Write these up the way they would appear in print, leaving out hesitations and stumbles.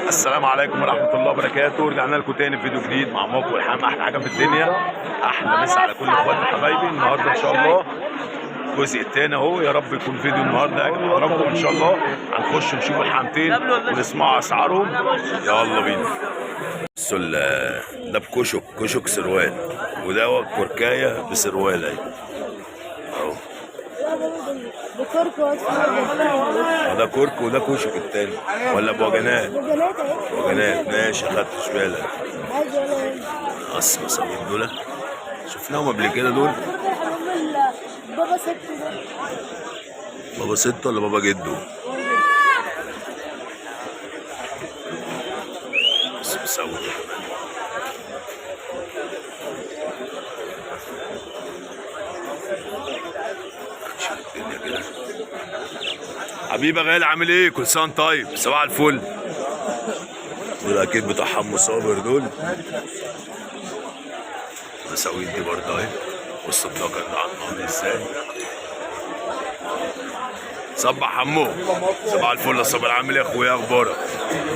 السلام عليكم ورحمة الله وبركاته. رجعنا لكم تاني في فيديو جديد مع ماكو والحام، أحلى حاجة في الدنيا. أحلى مسا على كل إخواتنا حبايبي. النهاردة إن شاء الله الجزء التاني أهو، يا رب يكون فيديو النهاردة يعجب حضراتكم إن شاء الله. هنخش نشوف الحامتين ونسمع أسعارهم. يلا بينا. بصوا ده بكشك سروال، وده كركاية بسروال أهو. ده كرك وده كشك التاني ولا بوجنات؟ بوجنات ماشي، خدتش بالك. قص مساويين دول شفناهم قبل كده دول. بابا ست ولا بابا جدو؟ بس مساوي الدنيا كده. حبيبي غالي، عامل ايه؟ كل سنه طيب، صباح الفل. دول اكيد بتوع حمو صابر دول. مساويين دي برضه اهي. بص الدكر ده عامل ازاي. صبح حمو، صباح الفل يا صابر، عامل ايه يا اخويا؟ اخبارك؟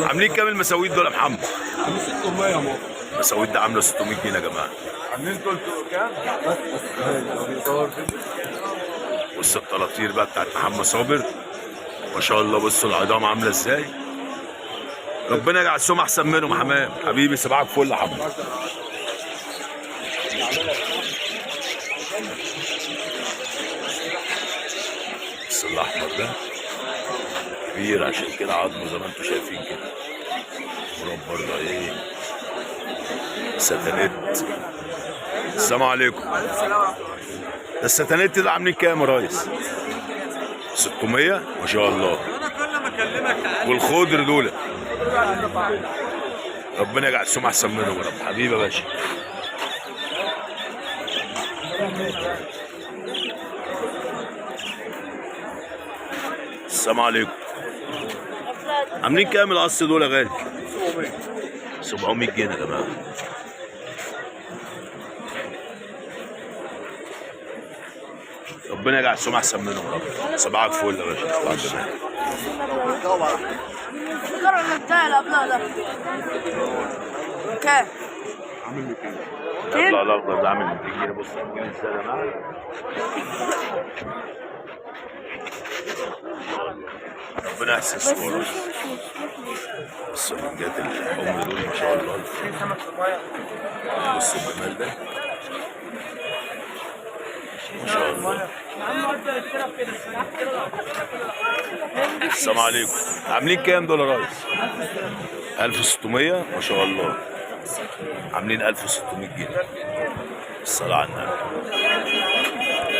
عاملين كام المساويد دول يا محمد؟ 600 يا ماما. المساويد ده عامله 600 جنيه يا جماعه. عاملين 300 كام؟ بص الطلاطير بقى بتاعت محمد صابر ما شاء الله. بصوا العظام عامله ازاي. ربنا يجعل السمع احسن منهم. حمام حبيبي صباحك فل يا حمام. بص الاحمر ده كبير عشان كده عظمه زي ما انتم شايفين كده. مربى برضه ايه، ستانيت. السلام عليكم. ده الستانيت ده عاملين كام يا ريس؟ 600 ما شاء الله. والخضر دول ربنا يجعل السمع احسن منهم يا رب. حبيبي يا باشا. السلام عليكم. عاملين كام القص دول يا غالي؟ 700 جنيه يا جماعه. ربنا يجعل السمع احسن منهم يا رب. صباحك فل يا باشا. صباحك جمال. القرن بتاع الابناء ده كام؟ عامل 200. لا الاخضر ده عامل 200 جنيه. بص الجنيه ازاي يا جماعه. ربنا يحسن الصور. بص الرنجات الحمر دول ما شاء الله. بص الجمال ده ما شاء الله. السلام عليكم. عاملين كام دول يا ريس؟ 1600 ما شاء الله. عاملين 1600 جنيه. الصلاة على النبي.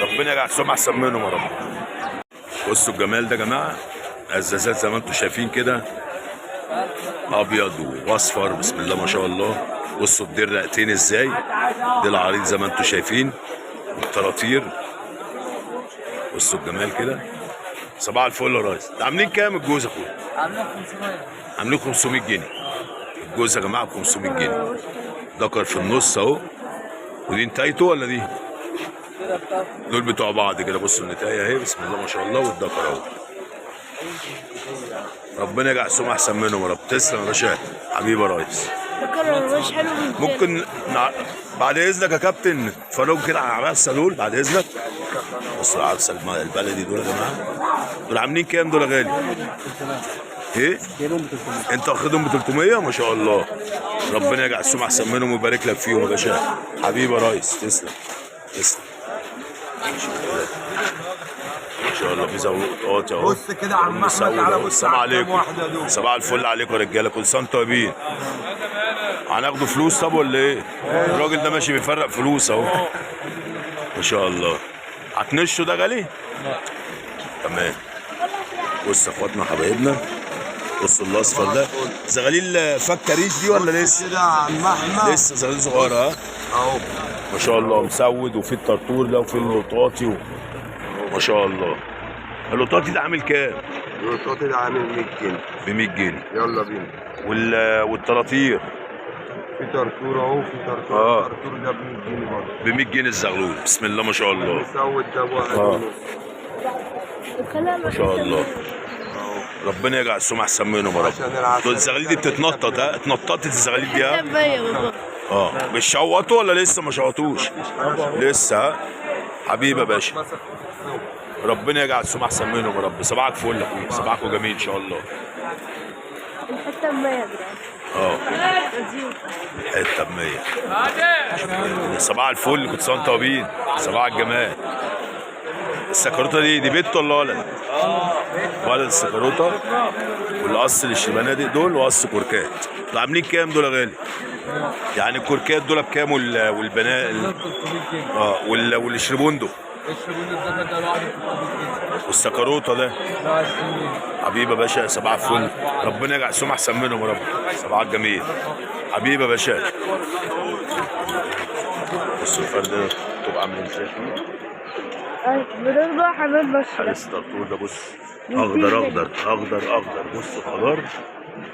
ربنا يجعل السمع احسن منهم يا رب. بصوا الجمال ده يا جماعه. الزازات زي ما انتم شايفين كده، ابيض واصفر بسم الله ما شاء الله. بصوا الدير رقتين ازاي. دي العريض زي ما انتم شايفين، والطراطير. بصوا الجمال كده. صباح الفل يا ريس. عاملين كام الجوز يا اخويا؟ عاملين 500. عاملين 500 جنيه الجوز يا جماعه ب 500 جنيه. دكر في النص اهو. ودي نتايته ولا دي؟ دول بتوع بعض كده. بصوا النتايه اهي بسم الله ما شاء الله، والدكر اهو. ربنا يجعل السمع احسن منهم يا رب. تسلم يا باشا. حبيبي يا ريس. القرن مش حلو. ممكن بعد اذنك يا كابتن تفرجوا كده على العباسه دول بعد اذنك. بصوا العباسه البلدي دول يا جماعه. دول عاملين كام دول يا غالي؟ ايه؟ انت واخدهم ب 300 ما شاء الله. ربنا يجعل السمع احسن منهم ويبارك لك فيهم يا باشا. حبيبي يا ريس. تسلم تسلم. ما شاء الله في زوقات اهو. بص كده يا عم احمد، تعالى بص. السلام عليكم. صباح الفل عليكم يا رجاله. كل سنه وانتم طيبين. هناخدوا فلوس طب ولا ايه؟ الراجل ده ماشي بيفرق فلوس اهو. ما شاء الله. هتنشوا ده غالي؟ تمام. بص يا اخواتنا حبايبنا، بصوا الاصفر ده زغاليل فكه ريش دي ولا لسه؟ كده يا عم احمد. لسه زغاليل صغيره ها؟ اهو ما شاء الله. مسود وفي الطرطور ده وفي اللوطاطي ما شاء الله. اللوطاطي ده عامل كام؟ القطاطي ده عامل 100 جنيه. ب 100 جنيه. يلا بينا. والطراطير في طرطور اهو، في طرطور. الطرطور ده ب 100 جنيه برضه. ب 100 جنيه الزغلول. بسم الله ما شاء الله. المسود ده ب 1 ونص. ما شاء الله. اهو ربنا يجعل السمع احسن منهم يا عشان رب. العسل. دول الزغاليل دي بتتنطط، ها؟ اتنططت الزغاليل دي، ها؟ كام مية بالظبط؟ مش شوطوا ولا لسه ما شوطوش؟ لسه، ها؟ حبيبي يا باشا، ربنا يجعل السمع احسن منهم يا رب. صباحك فل يا اخويا، صباحكم جميل ان شاء الله. الحتة بمية يا جدعان. حته ب100. صباح الفل، كنت صنطه وبين صباح الجمال. السكروته دي بيت ولا ولد؟ ولد السكروته. والقص للشبنادق دول وقص كركات. دول عاملين كام دول يا غالي؟ يعني الكركات دول بكام والبنات والشربوندو والسكروته ده؟ حبيبي يا باشا، صباح الفل، ربنا يجعل السمع احسن منهم يا رب. صباح الجميل حبيبي يا باشا. بص الفرد ده تبقى عامل ازاي؟ بدون بقى حماد بس. حارس الطرطور ده بص، اخضر بص خضار،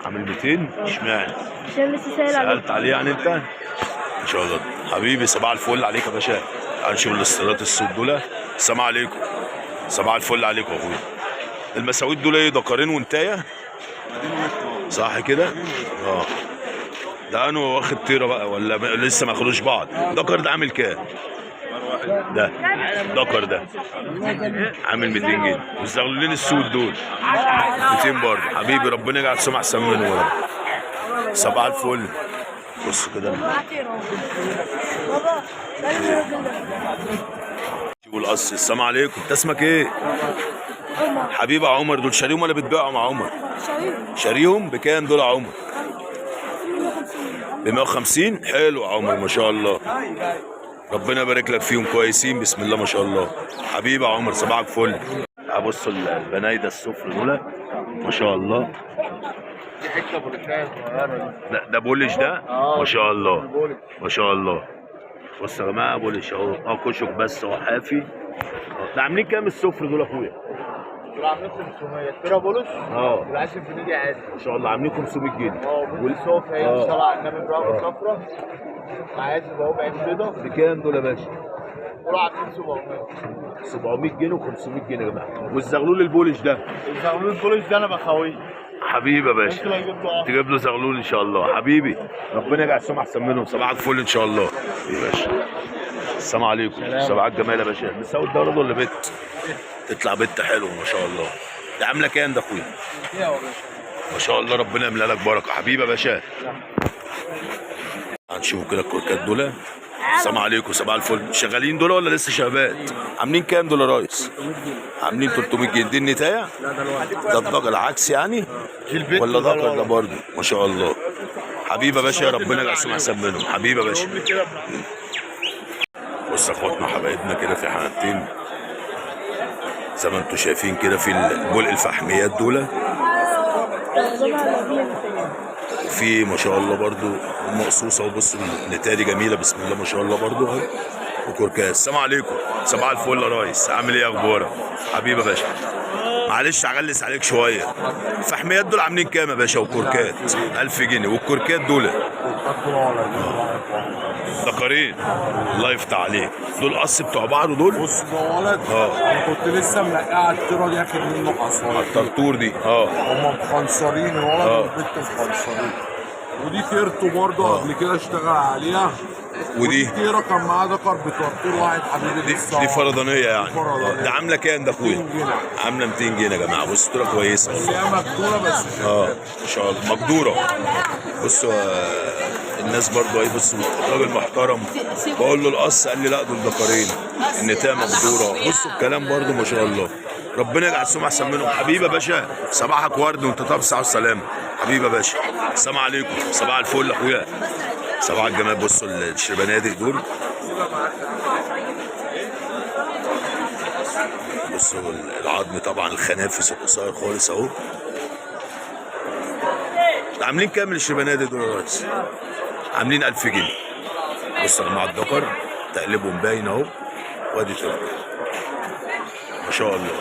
عامل 200. اشمعنى؟ عشان لسه سائل عليك. سألت عليه يعني انت؟ ان شاء الله حبيبي، صباح الفل عليك يا باشا. هنشوف الاستيراد السود دول. السلام عليكم، صباح الفل عليكم يا اخويا. المساويد دول ايه؟ دكارين وانتايه صح كده؟ ده انا واخد طيره بقى ولا لسه ما اخدوش بعض؟ دكر ده عامل كام؟ ده دكر ده عامل 200 جنيه. والزغلولين السود دول 200 برضه. حبيبي ربنا يجعل السمع احسن منه يا رب. صباح الفل. بص كده بابا شوفوا القص. السلام عليكم، انت اسمك ايه؟ حبيبي يا عمر. دول شاريهم ولا بتبيعهم يا عمر؟ شاريهم بكام دول يا عمر؟ ب 150. حلو يا عمر ما شاء الله، ربنا يبارك لك فيهم، كويسين بسم الله ما شاء الله. حبيبي يا عمر صباحك فل. ابص البنايده السفر دول ما شاء الله. ده بولش ده ما شاء الله ما شاء الله. بص يا جماعه بولش اهو، كشك بس اهو حافي. ده عاملين كام السفر دول يا اخويا؟ دول عاملين 500 التيرا بولش. والعشر جنيه دي عادي ما شاء الله، عاملين 500 جنيه. والصوف هي صلاه على النبي برافو صفرا معايا اهو بعين بيضه. بكام دول يا باشا؟ دول عاملين 700. 700 جنيه و500 جنيه يا جماعه. والزغلول البولش ده؟ الزغلول البولش ده انا بخويه. حبيبي يا باشا، ممكن اجيب له تجيب له زغلول ان شاء الله. حبيبي ربنا يجعل السمع احسن منهم. صباحك فل ان شاء الله يا باشا. السلام عليكم، صباح الجمال يا باشا. بتساوي الدورة ولا بت؟ تطلع بت حلو ما شاء الله. دي عامله كام ده اخويا؟ ما شاء الله، ربنا يملى لك بركه. حبيبي يا باشا. هنشوف كده الكركات دول. السلام عليكم، صباح الفل. شغالين دول ولا لسه شباب؟ عاملين كام دول يا ريس؟ عاملين 300 جنيه. دي النتايه؟ ده الضجر العكس يعني؟ ولا ذكر ده برضه؟ ما شاء الله. حبيبي يا باشا، ربنا يجعل السمع احسن منهم. حبيبي يا باشا. بص اخواتنا حبايبنا كده في حنتين زي ما انتم شايفين كده في البلق الفحميات دول. في ما شاء الله برضو مقصوصه. وبص النتايه دي جميله بسم الله ما شاء الله برضو اهي. وكركاس. السلام عليكم، صباح الفل يا ريس، عامل ايه اخبارك؟ حبيبي يا باشا. معلش هغلس عليك شويه. الفحميات دول عاملين كام يا باشا؟ وكركات 1000 جنيه. والكركات دول دكارين. الله يفتح عليك. دول قص بتوع بعض دول؟ بص ده ولد. انا كنت لسه منقع على التيرا دي اخد منه حصايه. الطرطور دي هم مخنصرين الولد والبنت مخنصرين. ودي تيرته برضه قبل كده اشتغل عليها. ودي تيرا كان معاه دكر بتوتر واحد حبيبي لسه. دي فرضانيه يعني. فرضانية. ده عامله كام ده اخويا؟ 200 جنيه. عامله 200 جنيه يا جماعه. بص تيرا كويسه بس هي مقدوره بس. ما شاء الله مقدوره. بصوا الناس برضو اهي. بصوا راجل محترم بقول له القص قال لي لا دول دكارين. النتايه مقدوره. بصوا الكلام برضو ما شاء الله. ربنا يجعل السمع احسن منهم. حبيبي يا باشا، صباحك ورد وانت طاب الصحه والسلامه. حبيبي يا باشا. السلام عليكم، صباح الفل اخويا، صباح الجمال. بصوا الشربنادق دول. بصوا العظم طبعا الخنافس القصير خالص اهو. عاملين كام الشربنادق دول يا ريس؟ عاملين 1000 جنيه. بصوا يا جماعه الدكر تقلبهم باين اهو. وادي ترك ما شاء الله.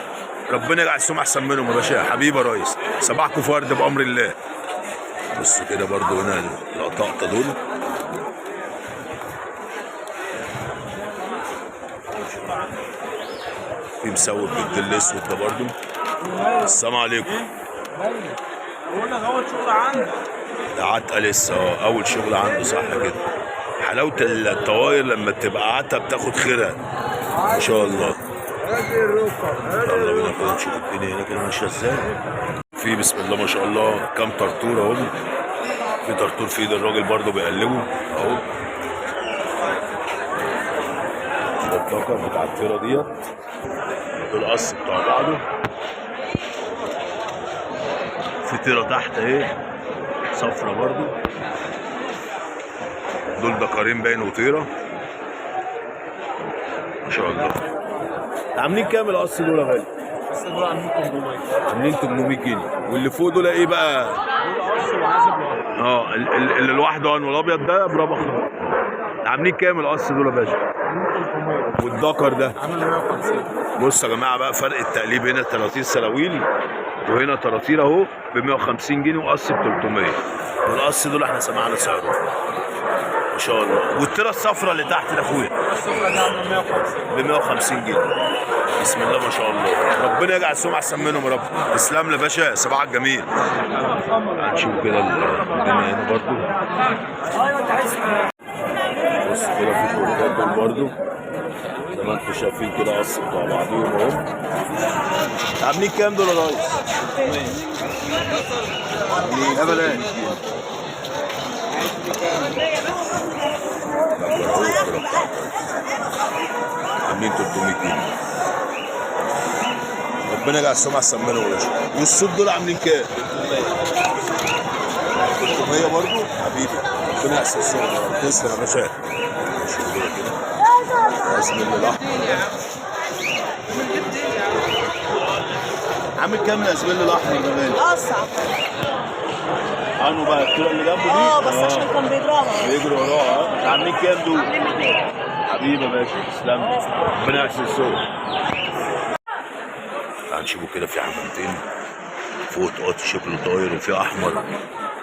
ربنا يجعل السمع احسن منهم يا باشا. حبيبي يا ريس، صباحكم فرد بامر الله. بصوا كده برضو هنا القطاقطه دول. في مسوق بالدل الاسود ده برضو. السلام عليكم، بقول لك اول شغل عندك. ده عتقه لسه اول شغل عنده صح كده. حلاوه الطواير لما بتبقى عتقه بتاخد خيرها ما شاء الله. يلا بينا كده نشوف الدنيا هنا كده ماشيه ازاي. في بسم الله ما شاء الله كام طرطور اهو. في طرطور في ايد الراجل برضه بيقلبه اهو. ده الطاقه بتاع الطيره ديت. دول قص بتاع بعضه. في طيره تحت اهي صفرة برضه. دول دكارين باين وطيره ما شاء الله. عاملين كام القص دول يا غالي؟ بس دول عاملين 800. عاملين 800 جنيه. واللي فوق دول ايه بقى؟ دول قص وعازب لوحده. اللي لوحده انه الابيض ده بربخ. عاملين كام القص دول يا باشا؟ عاملين 300. والدكر ده عامل 150. بصوا يا جماعه بقى فرق التقليب هنا 30 سلاويل وهنا طراطير اهو ب 150 جنيه وقص ب 300. والقص دول احنا سمعنا سعره ما شاء الله. والتيره الصفراء اللي تحت ده اخويا الصفرة دي عاملة 150. ب 150 جنيه. بسم الله ما شاء الله. ربنا يجعل السمعه احسن منهم يا رب. تسلم لي يا باشا صباحك جميل. هنشوف كده الدنيا هنا برضو. بص كده في شغلات دول برضو زي ما انتم شايفين كده قص بتوع بعضيهم اهو. عاملين كام دول يا ريس؟ عاملين يا بلاش عاملين 300 جنيه. ربنا يجعل السمعه احسن منهم يا باشا. والسوق دول عاملين كام؟ 300 برضه حبيبي. ربنا يحسن السمعه. تسلم يا باشا. شوف كده بسم الله الاحمر. عامل كام يا زميلي الاحمر ده غالي؟ اصعب. عنه بقى الطرق اللي جنبه دي؟ بس عشان كان بيضربها. بيجروا وراها. عاملين كام دول؟ حبيبي يا باشا تسلم لي. ربنا يحسن السوق. هنشوفه كده في حمامتين فوق قط شكله طاير وفي احمر.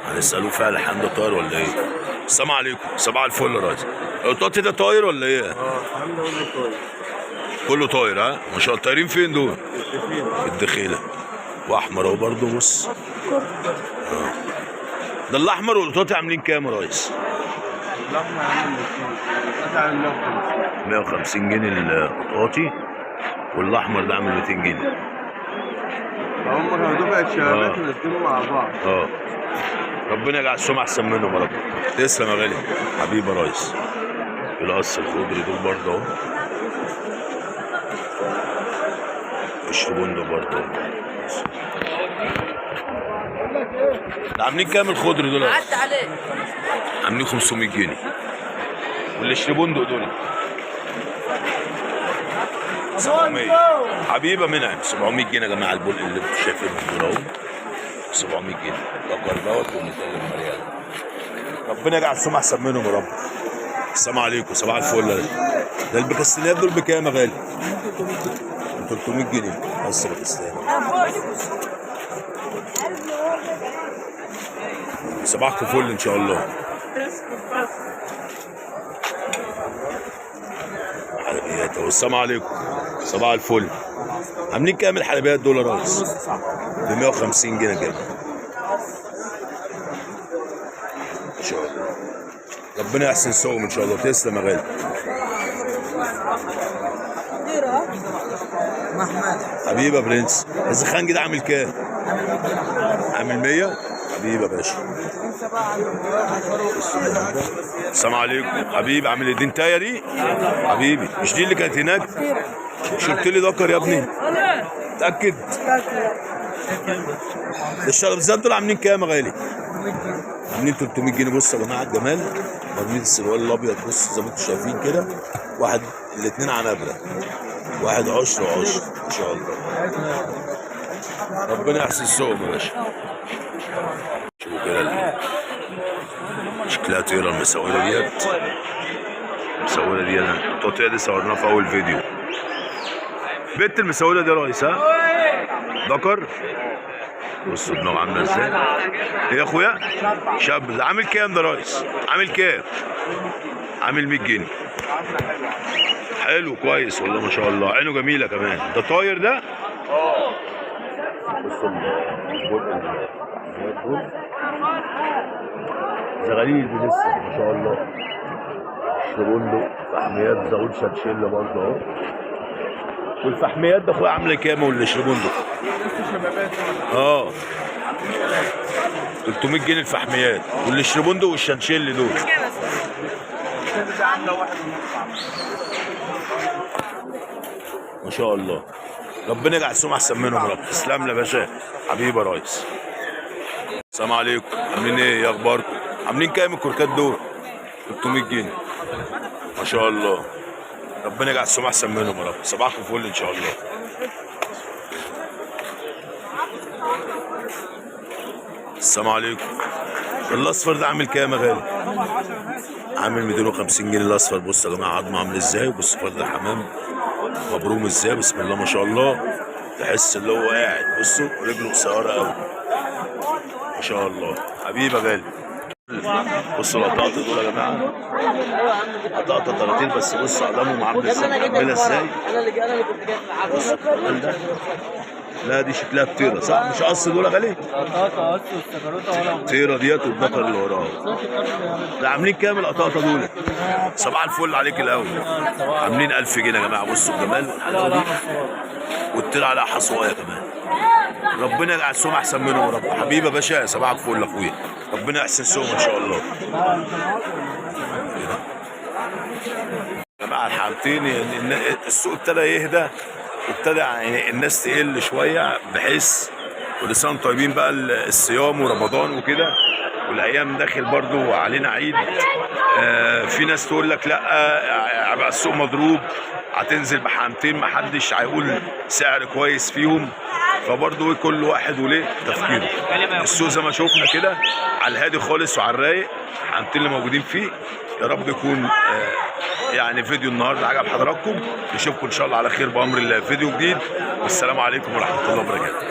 هنسالوه فعلا حمام ده طاير ولا ايه؟ السلام عليكم صباح الفل يا راجل. القط ده طاير ولا ايه؟ الحمد لله طيب. كله طاير ها؟ ما شاء الله. طايرين فين دول؟ في الدخيله. واحمر اهو برضه بص. ده الاحمر والقطاطي عاملين كام يا ريس؟ اللحمة عامل 200. 150 جنيه القطاطي والاحمر ده عامل 200 جنيه. هم كانوا دفعة شهادات ونزلوا مع بعض. ربنا يجعل السمعه احسن منهم يا رب. تسلم يا غالي حبيبي يا ريس. القص الخضري دول برضه اهو. الشبندق برضه اهو. ده عاملين كام الخضر دول؟ عدى عليك. عاملين 500 جنيه. والشبندق دول 700. حبيبه منعم 700 جنيه يا جماعه. البول اللي انتوا شايفينهم دول اهو 700 جنيه. دكر دوت ومثال المريال. ربنا يجعل السمعه احسن منهم يا رب. السلام عليكم صباح الفل. ده البكستينات دول بكام يا غالي؟ 300 جنيه بس بكستان. صباحكم فل ان شاء الله. حلبيات والسلام عليكم صباح الفل. عاملين كام الحلبيات دول يا ريس؟ ب 150 جنيه كده ان شاء الله. ربنا يحسن سوقهم ان شاء الله. تسلم يا غالي. حبيبي يا برنس. الزخانجي ده عامل كام؟ عامل 100. حبيبي يا باشا. السلام عليكم حبيبي. عامل ايه؟ دي انتايه دي؟ حبيبي مش دي اللي كانت هناك؟ شلت لي ذكر يا ابني. متأكد؟ الشربزات دول عاملين كام يا غالي؟ عاملين 300 جنيه. بصوا يا جماعه الجمال. مرمية السروال الابيض بص زي ما انتم شايفين كده. واحد الاثنين عنبره. واحد عشر وعشر ان شاء الله. ربنا يحسن السوق يا باشا. شوفوا كده شكلها طيره المساوله ديت. المساوله دي انا التقطيع دي صورناها في اول فيديو. بنت المساوله دي يا ريس ها؟ ذكر. بصوا دماغه عامله ازاي. ايه يا اخويا؟ شاب. عامل كام ده يا ريس؟ عامل كام؟ عامل 100 جنيه. حلو كويس والله ما شاء الله. عينه جميله كمان. ده طاير ده؟ بصوا الفحميات دول زغاليل دي لسه ما شاء الله. الشبندق فحميات زغول شنشيل برضه اهو. والفحميات ده اخويا عامله كام والشبندق؟ اه 300 جنيه الفحميات والشبندق والشنشيل دول. ما شاء الله ربنا يجعل السوم احسن منهم يا رب. تسلم لي يا باشا حبيبي يا ريس. السلام عليكم، عاملين ايه؟ ايه اخباركم؟ عاملين كام الكركات دول؟ 300 جنيه ما شاء الله. ربنا يجعل السوم احسن منهم يا رب. صباحكم فل ان شاء الله. السلام عليكم. الاصفر ده عامل كام يا غالي؟ عامل 250 جنيه الاصفر. بصوا يا جماعه عظمه عامل ازاي. بصوا فرد الحمام مبروم ازاي، بسم الله ما شاء الله. تحس اللي هو قاعد، بصوا رجله قصيره قوي ما شاء الله. حبيبي يا غالي. بصوا القطاطه دول يا جماعه، قطاطه طراطيل بس. بصوا اقدامهم عامله ازاي. بصوا الكلام ده. لا دي شكلها بطيره صح؟ مش قص دول يا غالي؟ الطيره ديت والذكر اللي وراها. ده عاملين كام القطاطه دول؟ صباح الفل عليك الاول. عاملين 1000 جنيه يا جماعه. بصوا الجمال والحلاوه دي، والطير عليها حصوايه كمان. ربنا يجعل السوم احسن منهم يا رب. حبيبي يا باشا صباح الفل يا اخويا. ربنا يحسن سوم ان شاء الله. يا جماعه الحالتين السوق ابتدى يهدى، وابتدى يعني الناس تقل شويه، بحيث كل سنه وانتم طيبين بقى الصيام ورمضان وكده، والايام داخل برضو علينا عيد. في ناس تقول لك لا بقى السوق مضروب، هتنزل بحامتين محدش هيقول سعر كويس فيهم. فبرضو كل واحد وليه تفكيره. السوق زي ما شفنا كده على الهادي خالص وعلى الرايق، الحامتين اللي موجودين فيه. يا رب يكون يعني فيديو النهارده عجب حضراتكم. نشوفكم ان شاء الله على خير بامر الله فيديو جديد، والسلام عليكم ورحمه الله وبركاته.